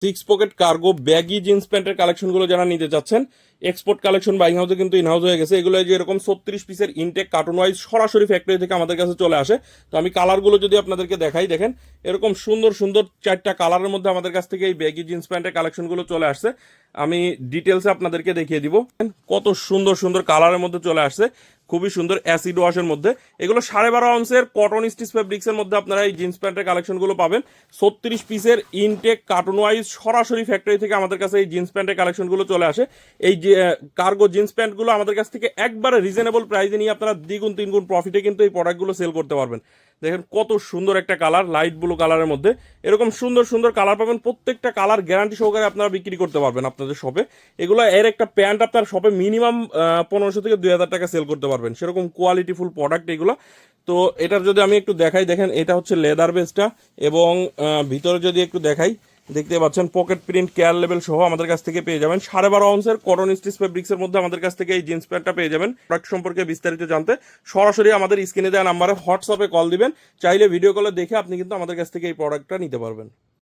Six pocket cargo baggy jeans প্যান্টের কালেকশনগুলো যারা নিতে চাচ্ছেন, এক্সপোর্ট কালেকশন বাইং হাউসে কিন্তু ইনহাউস হয়ে গেছে। এগুলো যে এরকম 36 পিসের ইনটেক কার্টুন ওয়াইজ সরাসরি ফ্যাক্টরি থেকে আমাদের কাছে চলে আসে। তো আমি কালারগুলো যদি আপনাদেরকে দেখাই, দেখেন এরকম সুন্দর সুন্দর 4টা কালারের মধ্যে আমাদের কাছ থেকে এই ব্যাগি জিন্স প্যান্টের কালেকশনগুলো চলে আসছে। আমি ডিটেলসে আপনাদেরকে দেখিয়ে দিব। কত সুন্দর সুন্দর কালারের মধ্যে চলে আসছে, খুবই সুন্দর অ্যাসিড ওয়াশের মধ্যে। এগুলো 12.5 আউন্সের কটন স্টিচ ফেব্রিক্সের মধ্যে আপনারা এই জিন্স প্যান্টের কালেকশনগুলো পাবেন। 36 পিসের ইনটেক কার্টুন ওয়াইজ সরাসরি ফ্যাক্টরি থেকে আমাদের কাছে এই জিন্স প্যান্টের কালেকশনগুলো চলে আসে। এই যে কার্গো জিন্স প্যান্টগুলো আমাদের কাছ থেকে একবারে রিজনেবল প্রাইসে নিয়ে আপনারা দ্বিগুণ তিনগুণ প্রফিটে কিন্তু এই প্রোডাক্টগুলো সেল করতে পারবেন। দেখেন কত সুন্দর একটা কালার, লাইট ব্লু কালারের মধ্যে এরকম সুন্দর সুন্দর কালার পাবেন। প্রত্যেকটা কালার গ্যারান্টি সহকারে আপনারা বিক্রি করতে পারবেন আপনাদের শপে। এগুলো এর একটা প্যান্ট আপনার শপে মিনিমাম 1500 থেকে 2000 টাকা সেল করতে পারবেন, সেরকম কোয়ালিটিফুল প্রোডাক্ট এগুলো। তো এটার যদি আমি একটু দেখাই, দেখেন এটা হচ্ছে লেদার বেসটা, এবং ভিতরে যদি একটু দেখাই, দেখতে পাচ্ছেন পকেট প্রিন্ট কেয়ার লেভেল সহ আমাদের কাছ থেকে পেয়ে যাবেন। 12.5 আউন্সের কটন স্টিচ ফেব্রিক্সের মধ্যে আমাদের কাছ থেকে এই জিন্স প্যান্টটা পেয়ে যাবেন। প্রোডাক্ট সম্পর্কে বিস্তারিত জানতে সরাসরি আমাদের স্ক্রিনে দেওয়া নাম্বারে হোয়াটসঅ্যাপে কল দিবেন। চাইলে ভিডিও কলে দেখে আপনি কিন্তু আমাদের কাছ থেকে এই প্রোডাক্টটা নিতে পারবেন।